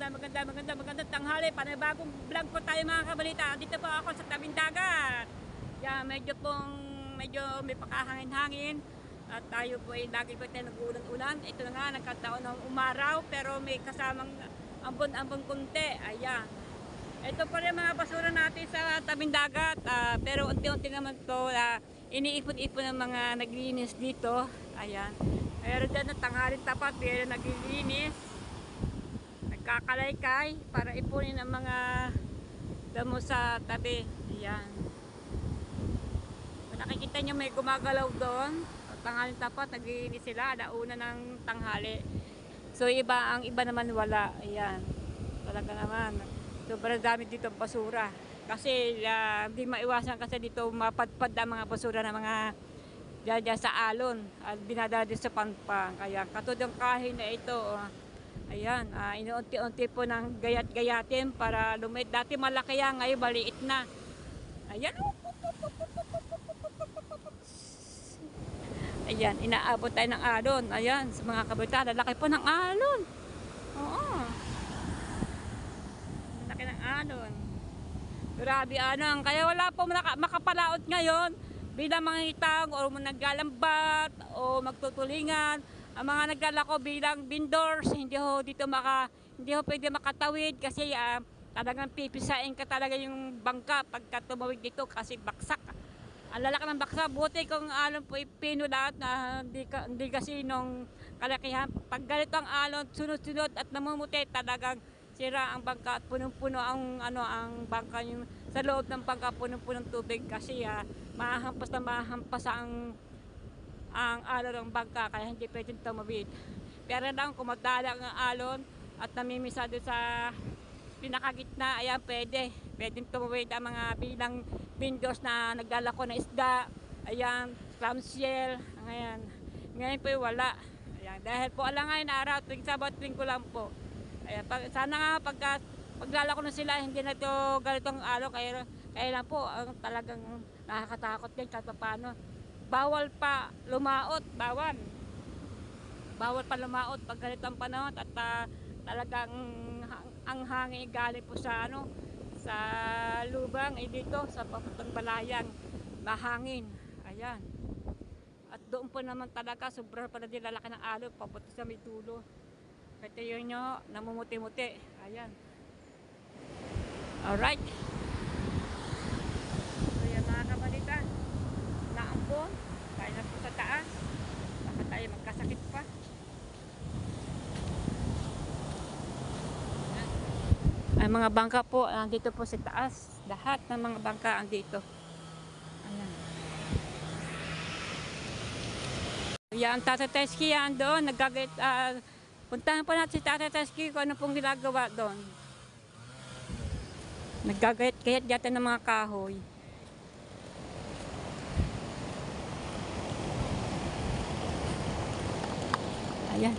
magandang tanghali. Panibagong vlog po tayo mga kabalita. Dito po ako sa tabing dagat. Yan, medyo may pakahangin-hangin. At tayo po ay lagi po tayo nag-ulan-ulan. Ito na nga, nagkataon ng umaraw pero may kasamang ambon-ambon kunti. Ayan. Ito pa rin mga basura natin sa tabing dagat. Pero unti-unti naman to iniipon-ipon ng mga naglilinis dito. Ayan. Meron dyan na tanghalin tapat, pero naglilinis. Nagkakalaykay para ipunin ang mga damo sa tabi. Ayan. Kung nakikita nyo may gumagalaw doon. Tanghalin tapat, naglilinis sila. Alauna ng tanghali. So ang iba naman wala. Ayan. Talaga naman. Sobrang dami dito basura. Kasi hindi maiwasan kasi dito mapadpad ang mga basura ng mga dyan sa alon at binadala sa pampang. Kaya katulad ng kahoy na ito, ayan, inuunti-unti po ng gayat-gayatin para lumit. Dati malaki yan, ngayon maliit na. Ayan, ayan, inaabot tayo ng alon. Ayan, sa mga kabita, lalaki po ng alon. Oo, lalaki ng alon. Grabe anong, kaya wala po makapalaot ngayon bilang mga itang o naglalambat o magtutulingan. Ang mga naglalako bilang vendors, hindi ho pwede makatawid kasi talagang pipisain ka talaga yung bangka pagka tumawid dito kasi baksak. Ang lalaki ng baksa, buti kung alon po ipinulat na hindi kasi nung kalakihan. Pag ganito ang alon, sunod-sunod at namumuti, talagang sira ang bangka at punong-puno ang bangka yung sa loob ng bangka, punong-punong tubig kasi mahahampas ang alon ng bangka kaya hindi pwedeng tumawid. Pero lang kung magdalang ang alon at namimisa doon sa pinakagitna, ayan pwedeng tumawid ang mga bilang vendors na naglalako ng isda, ayan, clamshell, ngayon po wala. Ayan, dahil po alangay na araw, tuwing Sabat, Linggo lang po. Ayan, sana nga paglalako na sila, hindi na ito ganitong alon, kaya lang po talagang nakakatakot din kahit paano. Bawal pa lumaot pag ganito ang panahon at talagang ang hangin galing po sa sa lubang dito sa papuntang Balayang, mahangin. Ayan. At doon po naman talaga sobrang pala din lalaki ng alon papunta sa may dulo. Ito yun nyo, namumuti-muti. Ayan. Alright. So yan mga kabalita. Naambon. Tayo na po sa taas. Baka tayo magkasakit pa. Ang mga bangka po, andito po sa taas. Lahat ng mga bangka andito. Ayan. Yan, Tata Teski yan doon. Puntahan po natin si Tata Teski kung ano pong ginagawa doon. Naggagayat-gayat yata ng mga kahoy. Ayan.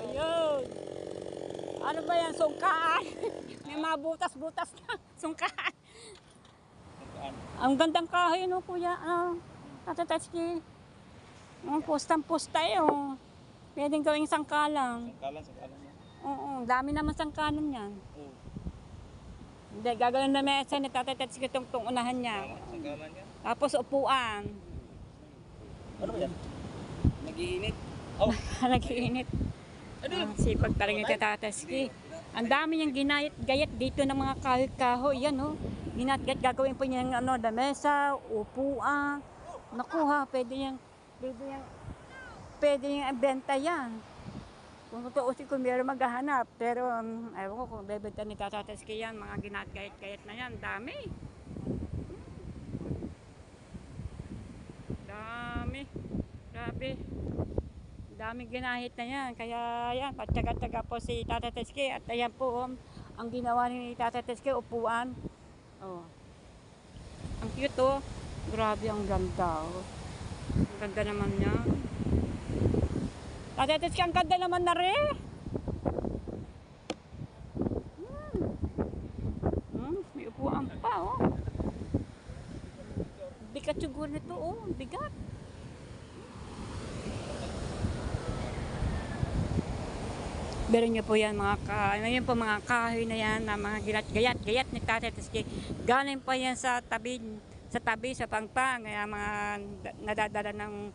Ayun. Ano ba yan? Sungkaan. May mga butas-butas na. Sungkaan. Ang gandang kahoy, no, kuya. Tatatatski. Pustang-pusta eh, oh. Pwedeng gawing sangkalang. Sangkalan yan. Oo, dami naman sangkalan yan. Oo. Hindi, gagawin na mesa ni Tatatatski itong unahan niya. Sangkalan yan. Tapos upuan. Ano ba yan? Nag-iinit. Oh. Nag-iinit. Sipag talaga ni Tatatatski. Ang dami niyang ginayat-gayat dito ng mga kahoy-kahoy. Yan, oh. Ginayat-gayat, gagawin po niya ng mesa, upuan. Naku ha, pwede niyang benta yan. Kung tutuusin ko meron maghahanap. Pero ayaw ko kung bebenta ni Tatatatski yan, mga ginayat-gayat na yan. Dami. dami. Grabe. Dami ginahit na yan. Kaya yan, patyaga-tyaga po si Tata Teske. At ayan po, ang ginawa ni Tata Teske, upuan. Oh. Ang cute oh. Grabe, ang ganda oh. Ang ganda naman niya. Tata Teske, ang ganda naman na rin. May upuan pa oh. Bigat siguro nito oh. Bigat. Pero nyo po yan ngayon po mga kahoy na yan na mga gayat ni Tata Teske. Galing pa yan sa tabi sa pangpang, kaya mga nadadala ng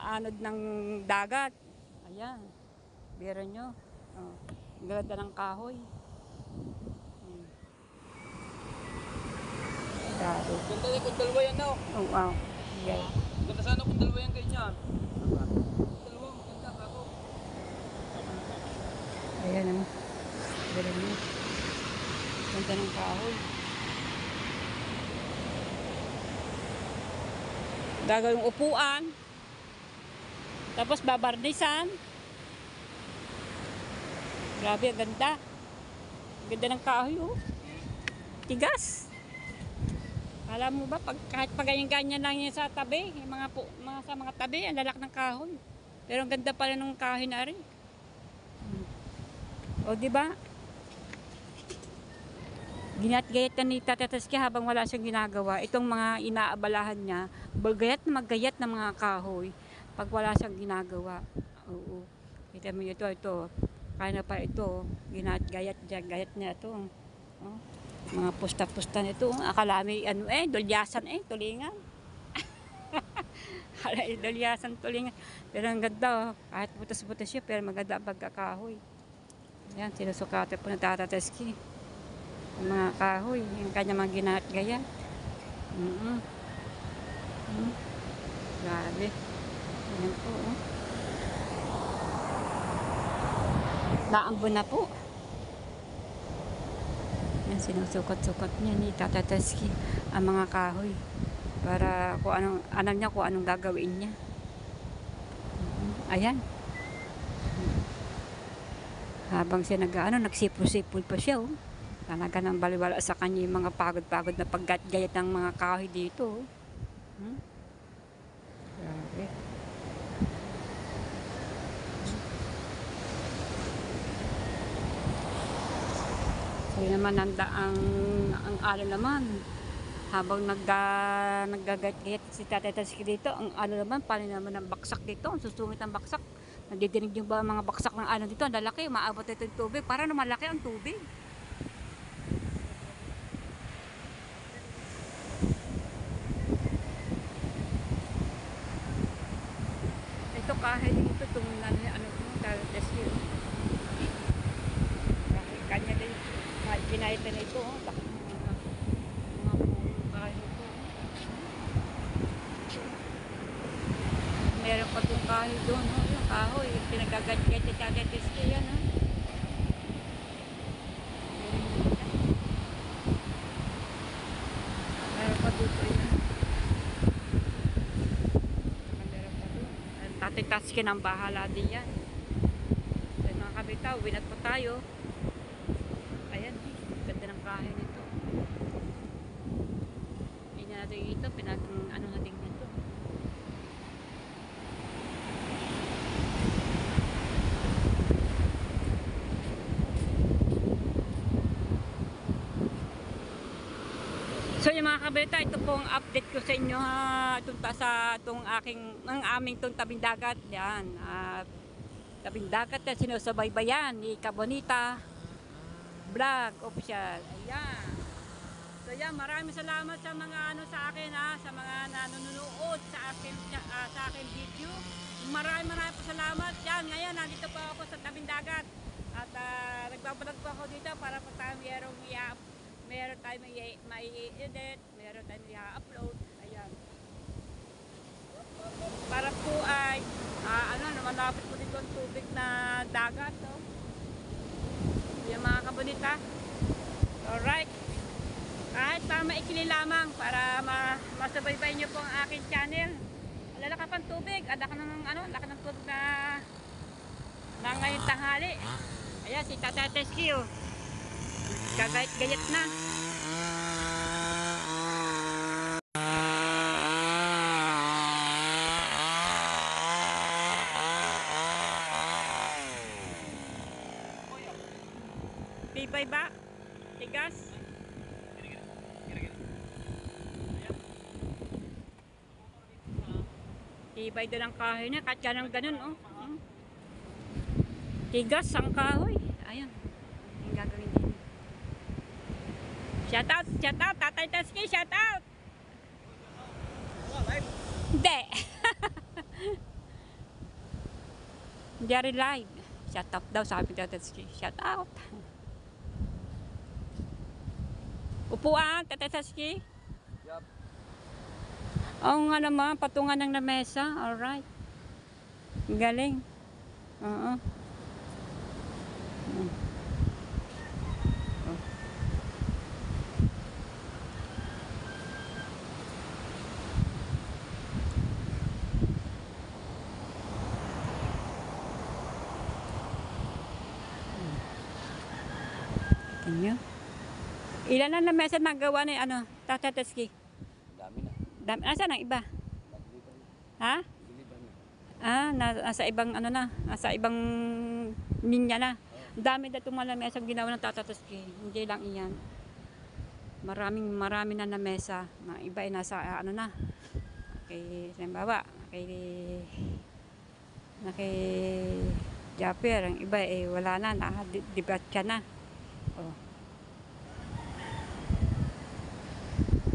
anod ng dagat. Ayan. Biro nyo. Oh, ganda ng kahoy. Grabe. Ganda na kung dalawa yan daw. Oh, wow. Okay. Ganda sana kung dalawa yan ganyan. Dalawa, maganda kako. Ayan naman. Biro nyo. Ganda ng kahoy. Gagawing upuan. Tapos babarnisan. Grabe, ang ganda. Ang ganda ng kahoy, oh. Tigas. Alam mo ba, kahit ganyan-ganyan lang yan sa tabi, yung sa mga tabi, ang lalak ng kahoy. Pero ang ganda pala ng kahoy na rin. O, di ba? Ginat-gayat ka ni Tata Teske habang wala siyang ginagawa. Itong mga inaabalahan niya, magayat ng mga kahoy pag wala siyang ginagawa. Oo. Kita mo ito. Kaya na pa ito. Ginat-gayat niya ito. Oh. Mga pusta-pusta nito. Akala may dulyasan tulingan. Dulyasan, tulingan. Pero ang ganda. Kahit butas-butas siya, pero maganda ang pagkakahoy. Yan, sinusukate po ng Tata Teske. Mga kahoy, yung kanya mga ginat-gayat. Grabe. Ayan po. Oh. Naambon na po. Yan, sinusukot-sukot niya ni Tata Teske ang mga kahoy. Para kung anong gagawin niya. Ayan. Habang siya nagsipol-sipol pa siya. Oh. Talaga nang baliwala sa kanya yung mga pagod-pagod na paggat-gayat ng mga kahoy dito. Grabe. So yun naman ang ano naman, habang naggagat-gayat si Tata Teske dito, ang ano naman, paano naman ang baksak dito, ang susungit ng baksak. Nadidinig yung ba mga baksak ng ano dito, ang lalaki, maabot ito yung tubig, para naman malaki ang tubig. Ito kahit dito tumunan niya Tata Teske. Kanya din ginayat na ito laki mga kahoy ito. Meron pa itong kahoy doon, yung kahoy pinagagat-gat ni Tata Teske yan. Meron pa dito yan. Tata Teske ng bahala din yan. Then mga kabitaw, winat po tayo. Ayan, ganda ng kahoy nito. Hindi natin ito, ano natin nito. So yung mga kabita, ito pong update ko sa inyo ang aming tabing dagat. Yan, tabing dagat na sinusubaybayan ni Kabonita Vlog Official. Ayan. So yan, maraming salamat sa mga sa akin sa mga nanonood sa akin video. Maraming po salamat. Yan, ngayon nandito po ako sa tabing dagat. At nagbablog po ako dito para po tayo meron tayo mai-edit, meron tayo i-upload. Ayan. Para po ay malapit po dito ang tubig na dagat. Yung mga kabonita. Alright. Kahit maikli lamang para makasubaybay niyo po ang aking channel. Lalaka pang tubig. Laki ng laki ng tubig na ngayong tanghali. Ayan, si Tata Teskio. Gagayat-gayat na. Tibay ba? Tigas? Tibay doon ang kahoy niya. Kahit yan ang ganun, oh. Tigas ang kahoy. Ayan. Yung gagawin din. Shout out, Tatay Taski, shout out. Hindi. Hindi rin live. Shout out daw sabi Tatay Taski. Shout out. Upuan, Tatay Taski. Yup. Oo nga naman, patungan ng lamesa. Alright. Galing. Oo. Inyo. Ilan ang lamesa nagawa ni Tatay Taski? Dami na. Nasaan ang iba? Nag-deliver na. Ha? Deliver na. Nasa ibang nasa ibang linya na. Dami na itong mga lamesa ginawa ng Tatay Taski. Hindi lang iyan. Marami na mesa. Mga iba ay nasa na. Kay Sembawa, kay Japper, ang iba wala na, dibatya na. Oh.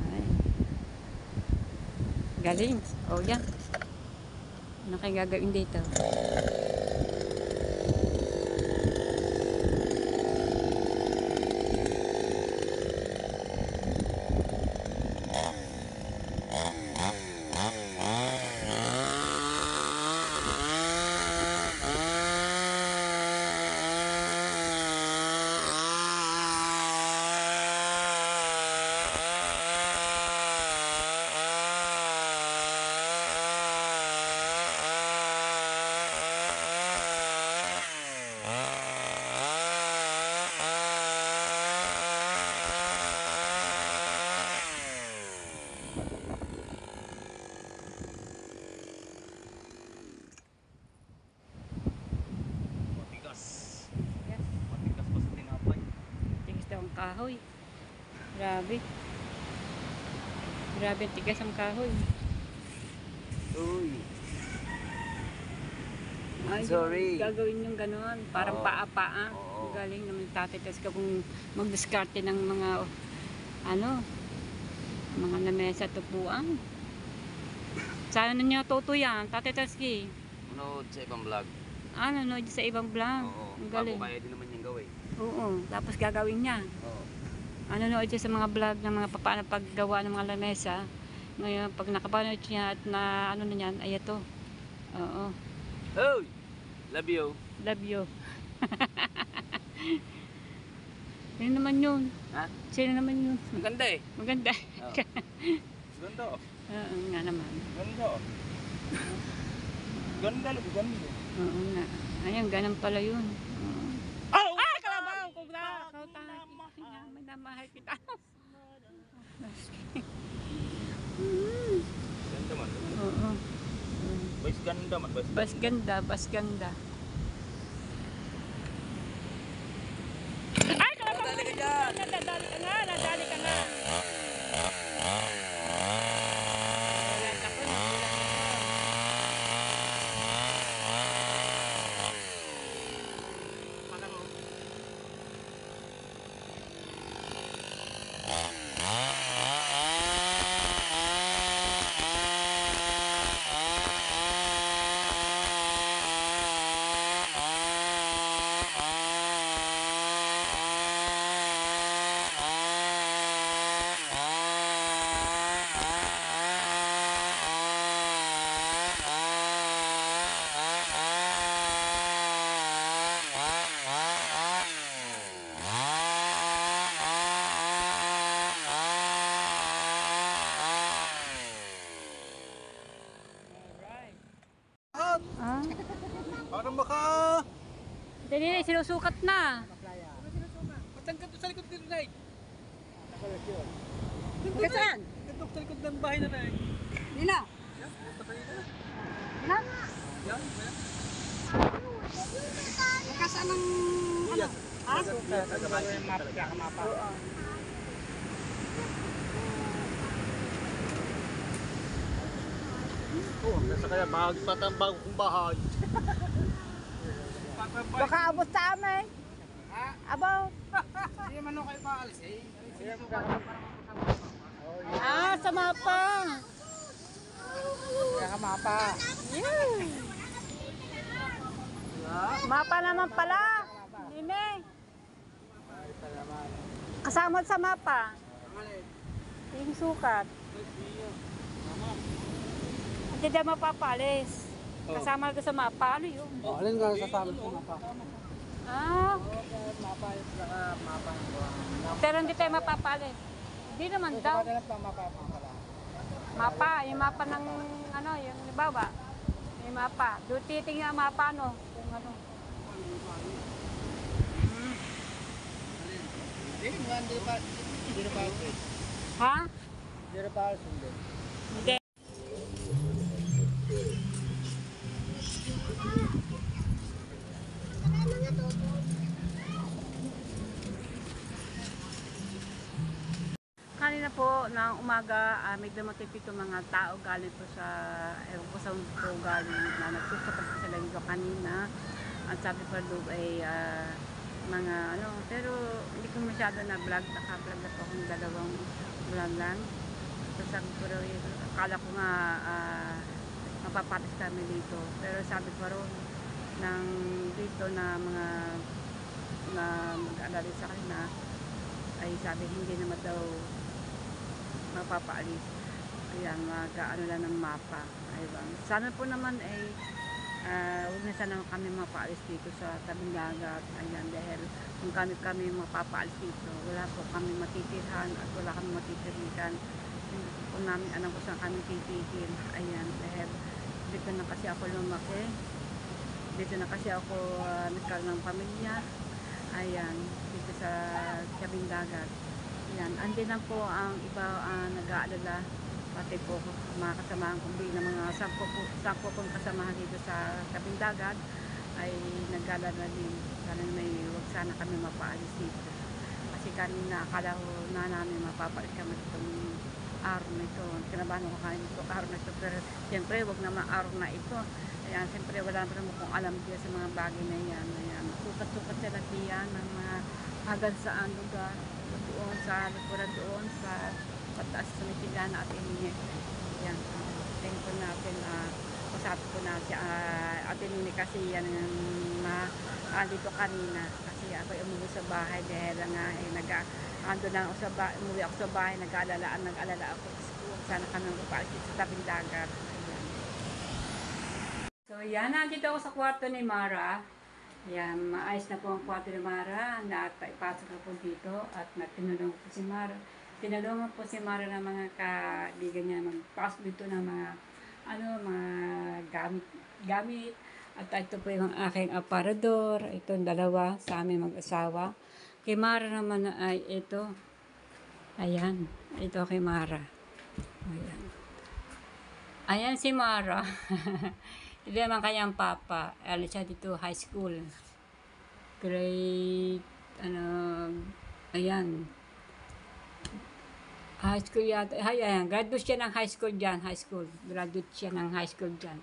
Ay. Galing. Oh, yan. Ano kayong gagawin dito? Matigas pa sa tinapay. Tigas daw ang kahoy. Grabe. Grabe ang tigas ang kahoy. Uy. Ay, Sorry. Gagawin yung gano'n. Parang Oo. paa-paa. Oo. Galing naman Tatay Taski kung mag-discarte ng mga mga lamesa tupuan. Sana niyo tutuyan, Tatay Taski. Manood sa ibang vlog. Nanood sa ibang vlog. Oo. Ang Bago galing. kaya din naman yung gawin. Oo. Tapos gagawin niya. Oo. Nanood siya sa mga vlog ng mga paano paggawa ng mga lamesa. Ngayon, pag nakapanood siya at na na niyan, ay ito. Oo. Hoy! Love you. Love you. Sino naman yun? Ha? Sino naman yun? Maganda eh. Maganda. Oo. Ganda. Oo nga naman. Ganda. Ganda. Ganda. Oo nga. Ayun, ganun pala yun. Oo. Ay, kalabaw! Kung na, may namahal kita. Ganda man. Oo. Bas ganda man. Bas ganda, bas ganda. Ay, kalabaw! Nadali ka dyan. Nadali ka nga, nadali ka nga. Wala na ko. Parang baka... Dali, sinusukat na. Matangkat to sa likod dito, Nay. Hanggang saan? Ito sa likod ng bahay na, Nay. Nila. Yan, basta kayo na. Na? Yan, yan. Hanggang saan ang... Yan. Ha? Oo, nasa kaya patang bago kong bahay. Baka abot sa amin. Ha? Abaw. Hindi man kayo paalis eh. Sa mapa. Kaya mapa. Mapa naman pala. Nime. Kasama sa mapa. Yung sukat. Hindi daw mapapalis. Kasama ko sa mapa. Ano yun? Oh, alin ka sasama sa mapa? Ah, Mapa yung saka mapa ng Pero hindi tayo mapapalit. Hindi naman daw. mapa pala. Mapa, yung mapa ng ano, yung baba. Yung mapa. Doon titingnan ang mapa, no? Kung ano. Hindi pa. Hindi na pa. Ha? Hindi na pa. Hindi. Kanina po ng umaga, may dumating dito mga tao galing po sa, ewan ko saan po galing, na nagsusukat po sa linggo kanina. At sabi pa doon ay mga ano, pero hindi ko masyado na vlog, naka-vlog na po akong dalawang vlog lang. So sabi ko rin, akala ko nga mapapatis kami dito. Pero sabi ko rin, ng dito na mga na mag-alala sa kanina, ay sabi hindi naman daw mapapaalis. Ayan, mag-ano lang ng mapa. Ayun. Sana po naman ay huwag na sana kami mapaalis dito sa tabing dagat. Ayan, dahil kung kami mapapaalis dito, wala po kami matitirhan at wala kami matitirikan. Kung namin alam ko saan kami titigil. Ayan, dahil dito na kasi ako lumaki. Dito na kasi ako nagkaroon ng pamilya. Ayan, dito sa tabing dagat. Ayan, andin lang po ang iba nag-aalala. Pati po mga kasamahan kong ng mga sampo pong kasamahan dito sa tabing dagat ay nag-aalala din. Sana may huwag sana kami mapaalis dito. Kasi kanina akala ko na namin mapapaalis kami itong araw na ito. Kinabahan ko kayo ito araw na ito. Pero siyempre huwag naman araw na ito. Ayan, siyempre wala naman kung alam din sa mga bagay na yan. Ayan, sukat-sukat sila diyan ng mga hanggang saan lugar. Doon sa likuran doon sa pataas sa Mitigana at Ininye. Ayan, tingin po natin, usapin po na si Ate Nini kasi yan dito kanina. Kasi ako umuwi sa bahay dahil nga ando lang ako sa bahay, umuwi ako sa bahay, nag-alala ako kung sana kami magpaalis sa tabing dagat. Ayan. So yan, nandito ako sa kwarto ni Mara. Ayan, maayos na po ang kwarto ni Mara. Ipasok na po dito at tinulungan po si Mara. Tinulungan po si Mara ng mga kaibigan niya magpasok dito ng mga mga gamit. At ito po yung aking aparador. Itong dalawa sa aming mag-asawa. Kay Mara naman ay ito. Ayan, ito kay Mara. Ayan. Ayan si Mara. Hindi naman kanyang papa. Alis siya dito high school. Grade, ayan. High school yata. Ayan, graduate siya ng high school dyan. High school. Graduate siya ng high school dyan.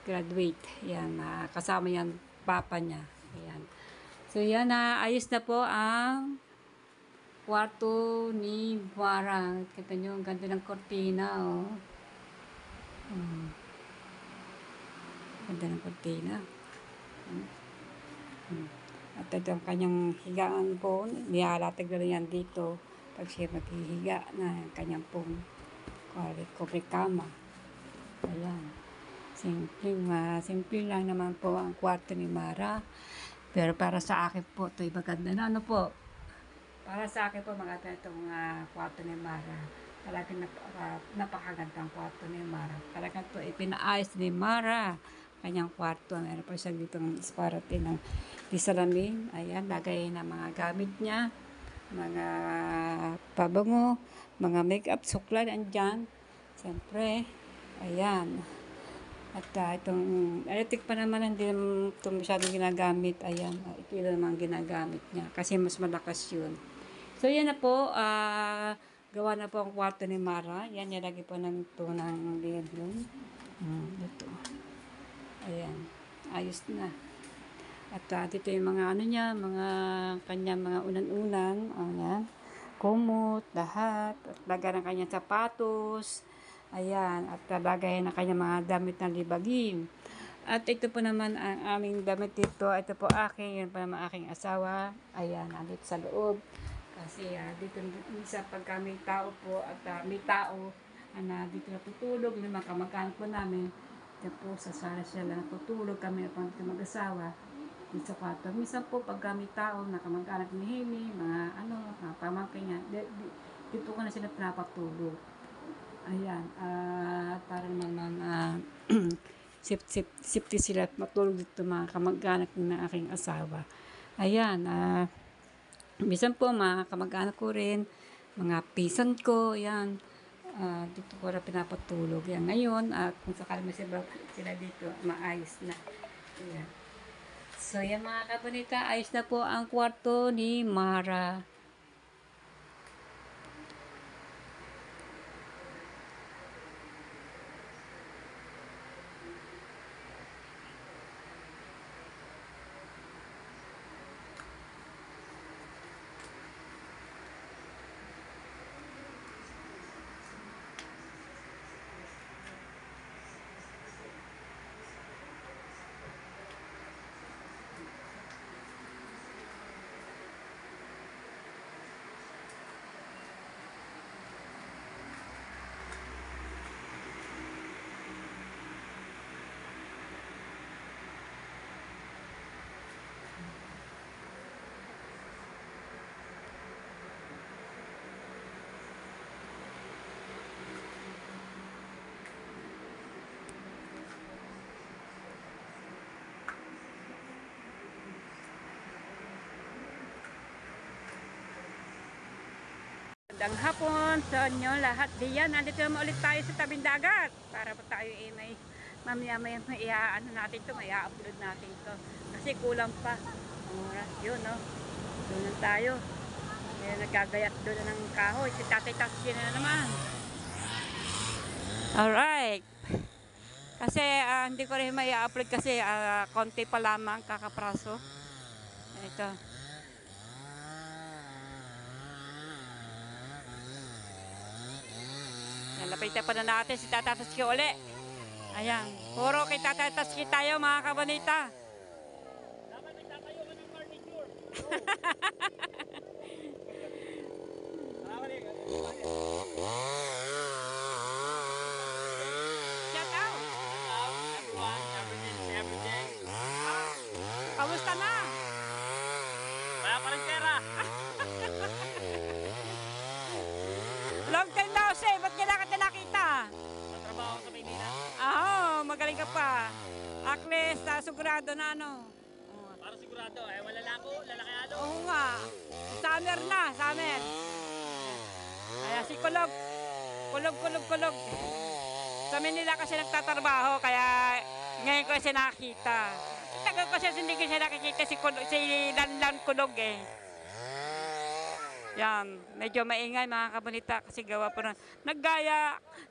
Graduate. Ayan, kasama yan papa niya. Ayan. So yan, ayos na po ang kwarto ni Mara. Kita nyo, ang ganda ng kortina, oh. Ganda ng kortina. At ito ang kanyang higaan po. Nihalatag na yan dito. Pag siya maghihiga na kanyang pong kubre kama. Ayan. Simple lang naman po ang kwarto ni Mara. Pero para sa akin po, ito'y maganda na. Ano po? Para sa akin po, maganda itong kwarto ni Mara. Talagang napakagandang kwarto ni Mara. Talagang ito ipinaayos ni Mara kanyang kwarto. Meron pa siya dito ng disparate ng disalamin. Ayan, lagay ng mga gamit niya, mga pabango, mga makeup, suklay, andyan. Siyempre, ayan. At itong electric pa naman, hindi naman ito masyadong ginagamit. Ayan, ito yun naman ginagamit niya kasi mas malakas yun. So, yan na po. Gawa na po ang kwarto ni Mara. Yan, nilagay po ng ito ng lid yun. Ito. Ayan. Ayos na. At dito yung mga ano niya, mga kanyang mga unan-unan. Ayan. Kumot, lahat. At lagay ng kanyang sapatos. Ayan. At lagay ng kanyang mga damit na libagin. At ito po naman ang aming damit dito. Ito po aking, yun po naman aking asawa. Ayan, andito sa loob. Kasi dito minsan pagka may tao po at may tao na dito natutulog, may mga kamag-anak po namin. Dito po sa sala siya lang natutulog kami at mag-asawa dito sa kwarto. Minsan po pagka may tao na kamag-anak ni Hemi, mga mga pamangkin niya, dito ko na sila pinapatulog. Ayan, para naman safety sila matulog dito mga kamag-anak ng aking asawa. Ayan, minsan po mga kamag-anak ko rin, mga pisan ko, yan, dito ko rin pinapatulog. Yan, ngayon, kung sakali mo sila dito, maayos na. Ayan. So, yan mga kabonita, ayos na po ang kwarto ni Mara. Magandang hapon sa inyo lahat diyan. Andito naman ulit tayo sa tabing dagat para po tayo may mamaya natin to, may upload natin to kasi kulang pa ang oras yun, no? Doon na tayo. Nagagayat doon na ng kahoy si Tatay Taxi na naman. Alright, kasi hindi ko rin may upload kasi konti pa lamang kakapraso. Ito. Lapitan pa na natin si Tata Taski uli. Ayan. Puro kay Tata Taski tayo mga kabonita. Dapat nagtatayo ka ng furniture. Shout out. Everything. Kamusta na? Wala pa rin pera. Long time now say, ba't kailangan ka nakita? Matrabaho sa Maynila. Magaling ka pa. Akles, sigurado na Para sigurado, wala lako, lalakayado. Oo nga. Summer na, summer. Kaya si Kulog. Kulog. Sa Manila kasi nagtatrabaho, kaya ngayon ko siya nakita. Tagal ko siya, hindi ko siya nakikita si Lanlan Kulog eh. Yan, medyo maingay mga kabonita kasi gawa po na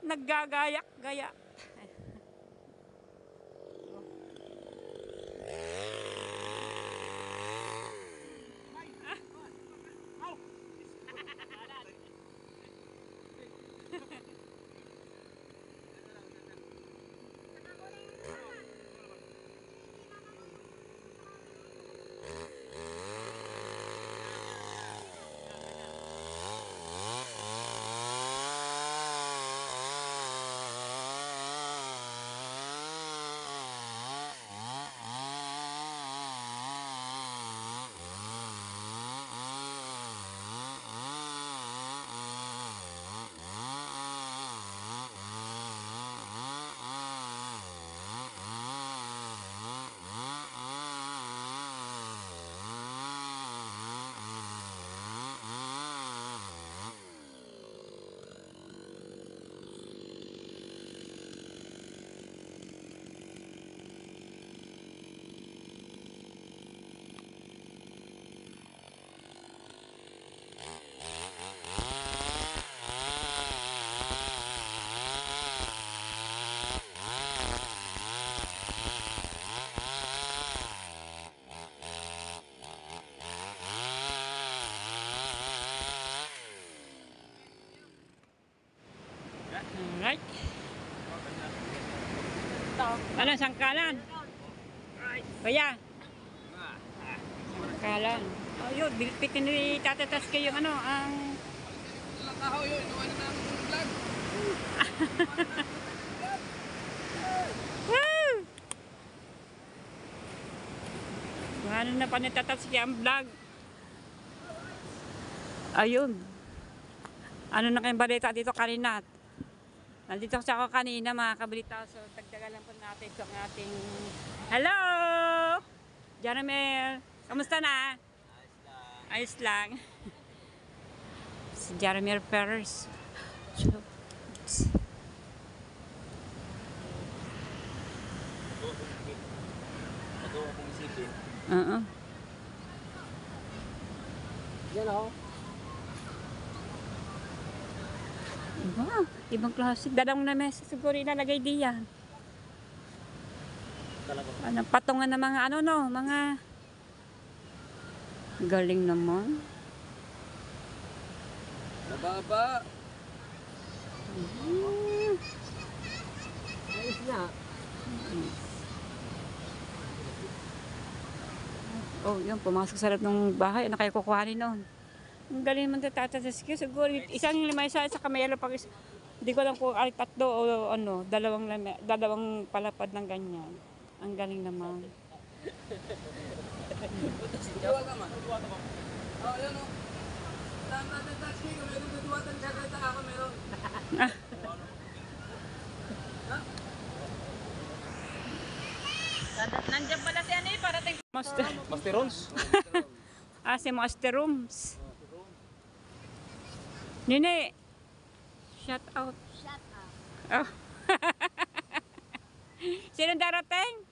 naggagayak-gaya. Ano, sangkalan? Kaya? Sangkalan. Oh, yun, bilpitin ni tatatas kayo ano, ang... Lakaw yun, inuwan na ng vlog. Woo! Ano na pa natatas kaya ang vlog? Ayun. Ano na kayong balita dito kanina? Nandito ako kanina mga kabalita. So, tagdagan lang po natin itong ating... Hello! Jeremy! Kamusta na? Ayos lang. Si Jeremy Ferris. Ito akong isipin. Yan ako. Wow, ibang klase. Dalawang na mesa siguro ilalagay diyan. Ano, patungan ng mga ano no, mga galing naman. Nababa. Ayos na. Oh, yun, pumasok sa loob ng bahay. Ano kayo kukuhanin noon? Ang galing naman tatatas ko. Siguro, isang limay sa kamera pag hindi ko lang kung ay tatlo o ano, dalawang palapad ng ganyan. Ang galing naman. Duwa ka man. Oh, yan o. Saan natin taxi? Kung may duduwatan siya, kahit ako meron. Nandiyan pala si ano parating. Master. Master Rolls. Si Master Rooms. Nene. Shout out. Shut up. Oh. Sino darating?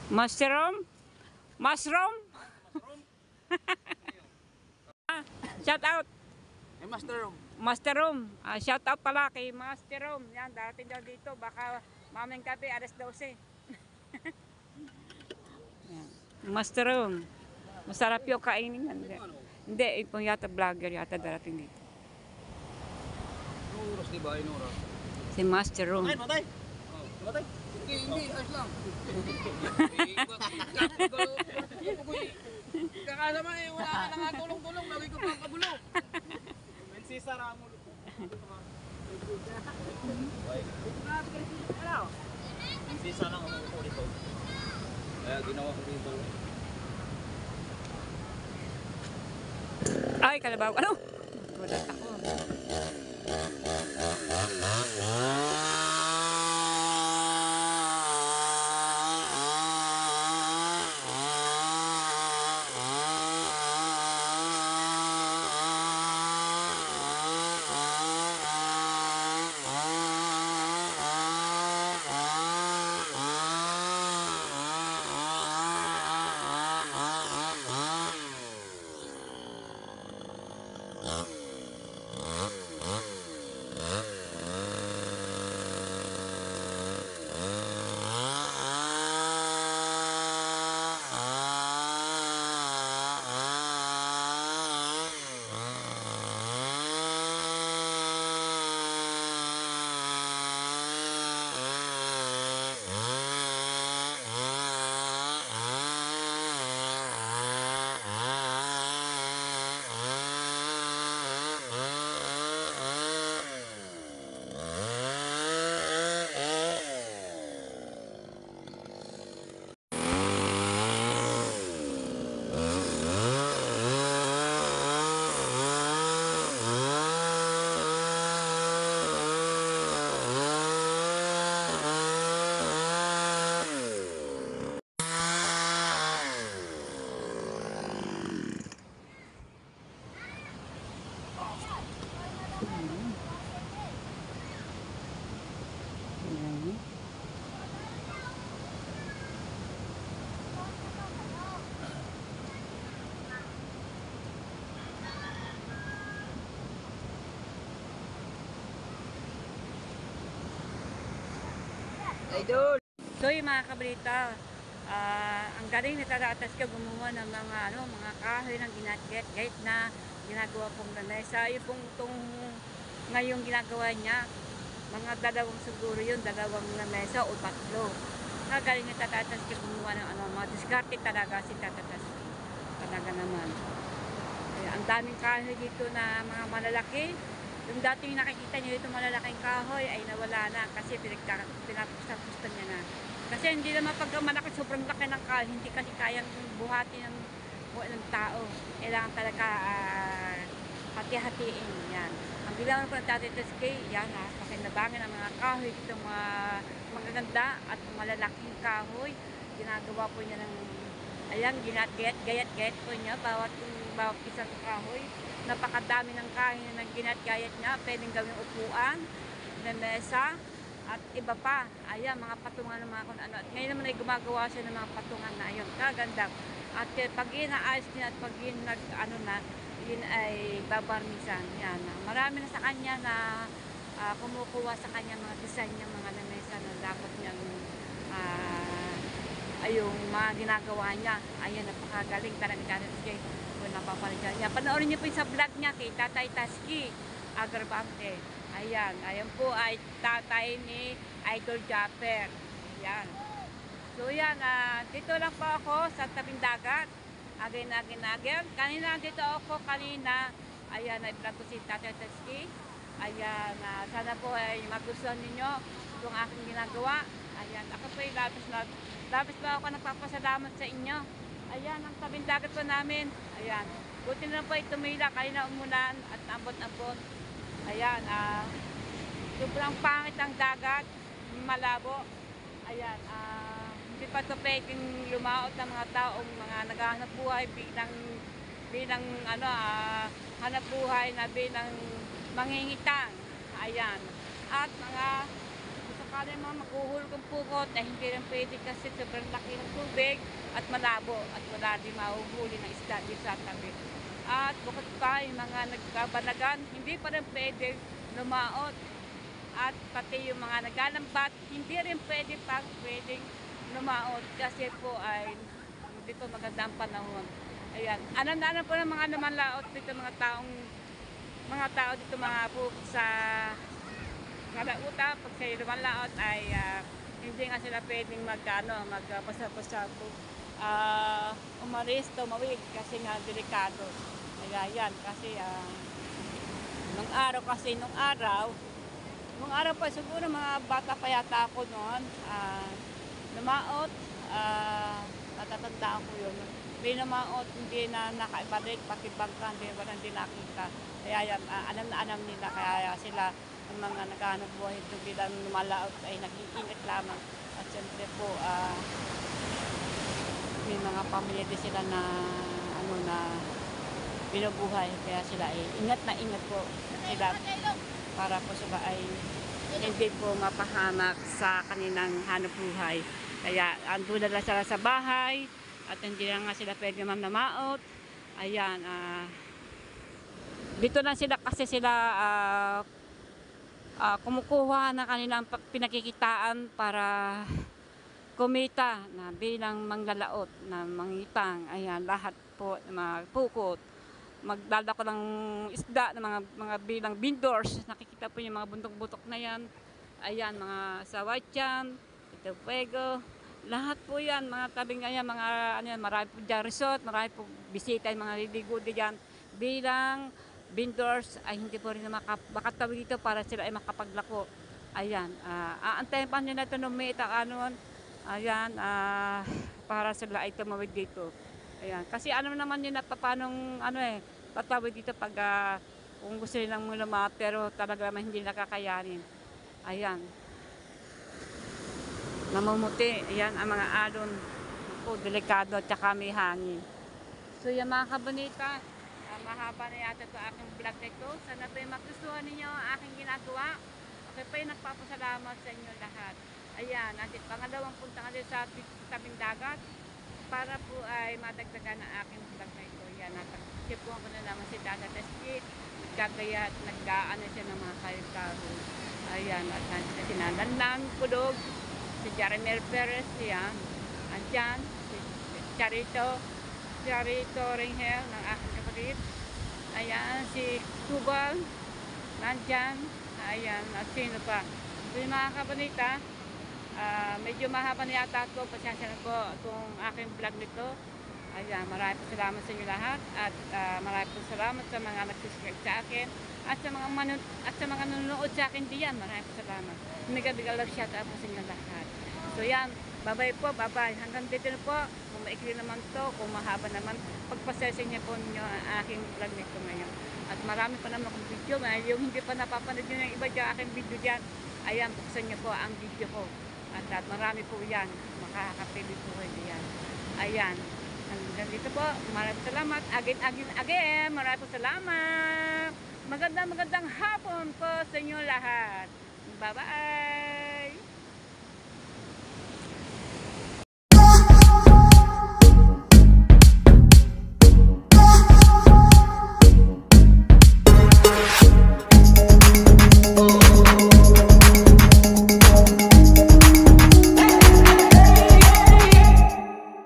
Mushroom? Mushroom? Shout out. Hey, Master Room. Master Room. Shout out pala kay Master Room. Yan, darating daw dito. Baka maming kape, alas 12. Yan. Master Room. Masarap yung kainin. Hindi, ito yata vlogger yata darating dito. Anong oras di ba? Anong oras? Si Master Room. Matay! Oh, matay? Hindi, ayos lang. Kakala mo eh, wala ka na nga tulong-tulong. Lagi ko pang kabulo. Mensisa ramo. Mensisa lang ang upo dito. Kaya ginawa ko dito. Ay, kalabaw. Ano? Gulat ako. Idol! So yung mga kabalita, ang galing ni Tatatas ka gumawa ng mga kahoy ng ginagate na ginagawa pong lamesa. Yung pong ngayong ginagawa niya, Mga dalawang siguro yun, dalawang lamesa o tatlo. Nagaling ni Tata Tasky gumawa ng ano, mga diskarte talaga si Tata Tasky. Talaga naman. Kaya ang daming kahoy dito na mga malalaki. Yung dating nakikita niyo dito malalaking kahoy ay nawala na kasi pinapusta niya na. Kasi hindi naman pag malaki, sobrang laki ng kahoy, hindi kasi kayang buhati ng tao. Kailangan talaga hati-hatiin yan. Ang bilangan po ng Tata Tasky, yan ha, pakinabangin ang mga kahoy dito, mga magaganda at malalaking kahoy. Ginagawa po niya ng, ayan, gayat-gayat po niya bawat isang kahoy. Napakadami ng kahoy na ginat-gayat niya, pwedeng gawing upuan, na mesa, at iba pa. Ayan, mga patungan ng mga kung ano. At ngayon naman ay gumagawa siya ng mga patungan na ayun, kaganda. At pag inaayos niya at pag ano na, yun ay babarnisan. Yan. Marami na sa kanya na kumukuha sa kanya mga design niya, mga lamesa na dapat niyang ay yung mga ginagawa niya. Ayan, napakagaling talaga kay kung napapanood niya. Panoorin niyo po yung sa vlog niya kay Tatay Tasky Agarbante. Ayan, ayan po ay tatay ni Idol Japper. Ayan. So yan, dito lang po ako sa tabing dagat. Again. Kanina dito ako kanina. Ayan, i-vlog ko si Tatay Tasky. Ayan, sana po ay magustuhan ninyo itong aking ginagawa. Ayan, ako po ay labis pa ako nagpapasalamat sa inyo. Ayan, ang tabing dagat po namin. Ayan, buti na po ay tumila. Kanina umulan at ambot-ambot. Ayan, sobrang pangit ang dagat. Malabo. Ayan, hindi pa ito pwedeng lumaot ng mga taong mga naghahanap buhay bilang ano, hanap buhay na bilang mangingitang. Ayan. At mga sakali mga maghuhulog pukot na hindi rin pwede kasi sobrang laki ng tubig at malabo at wala din mahuhuli ng isda dito sa tabi. At bukod pa yung mga nagkabalagan, hindi pa rin pwede lumaot. At pati yung mga naglalambat, hindi rin pwedeng lumaot kasi po ay hindi po maganda ang panahon. Ayan. Alam po ng mga lumanlaot dito, mga tao dito, mga po sa kalauta, pag sa lumanlaot ay hindi nga sila pwedeng magpasa-pasa po. Umalis, tumawid kasi nga delikado. Kaya yan, kasi nung araw pa siguro mga bata pa yata ako noon, lumaot, natatandaan ko yun. May lumaot, hindi na nakaibalik, pati bangka, hindi nakita. Kaya yan, alam nila, kaya sila, ang mga naghahanap buhay ito bilang lumalaot ay nag-iingat lamang. At siyempre po, may mga pamilya din sila na binubuhay, kaya sila ay ingat po sila para po sila ay hindi po mapahamak sa kanilang hanap buhay. Kaya andun na sila sa bahay at hindi na nga sila pwede mamnamaot. Ayan, dito na sila kasi sila kumukuha ng kanilang pinakikitaan para kumita na bilang manglalaot na mangitang. Ayan, lahat po mga pukot, magdadako ng isda ng mga bilang vendors. Nakikita po yung mga buntok-butok na yan. Ayan, mga sawatyan, ito puego, lahat po yan, mga tabing ayan, marami po dyan resort, marami po bisita, mga liligo dyan. Bilang vendors ay hindi po rin makatawid dito para sila ay makapaglako. Ayan, aantayin pa nila ito numita ayan, para sila ay tumawid dito. Ayan, kasi naman yun na paanong tatawid dito pag kung gusto nilang lumaot pero talaga naman hindi nakakayanin. Ayan, namumuti. Ayan, ang mga alon po, delikado at saka may hangin. So yan mga kabonita, mahaba na yata ito aking vlog na ito. Sana po yung magustuhan ninyo ang aking ginagawa. Okay po yung nagpapasalamat sa inyo lahat. Ayan, at pangalawang punta ka sa tabing dagat para po ay madagdagan ang aking vlog na ito. Yan, natagsipuan ko na naman si Tata Tasky. Nagkagaya at nag-aano siya ng mga kayo-kaho. Ayan, at nandiyan si Nandan Pudog, si Jeremy Perez, yan. Andyan, si Charito Ringhel ng aking kapatid. Ayan, si Tubal, nandyan. Ayan, at sino pa? So yung mga kabanita, medyo mahaba na yata ito. Pasensya na po itong aking vlog nito. Ayan, maraming po salamat sa inyo lahat. At maraming po salamat sa mga nag-subscribe sa akin. At sa mga nanonood sa akin diyan, maraming po salamat. Mega love shout out po sa inyo lahat. So yan, bye-bye po, bye-bye. Hanggang dito na po. Kung maikli naman to, kung mahaba naman, pagpasensya niyo po ninyo ang aking vlog nito ngayon. At marami pa naman akong video. Yung hindi pa napapanood nyo ng iba dyan, aking video dyan, ayan, buksan niyo po ang video ko. At marami po yan. Makakapili po kayo diyan. Ayan. Hanggang dito po. Maraming salamat. Again. Maraming salamat. Magandang hapon po sa inyo lahat. Bye-bye.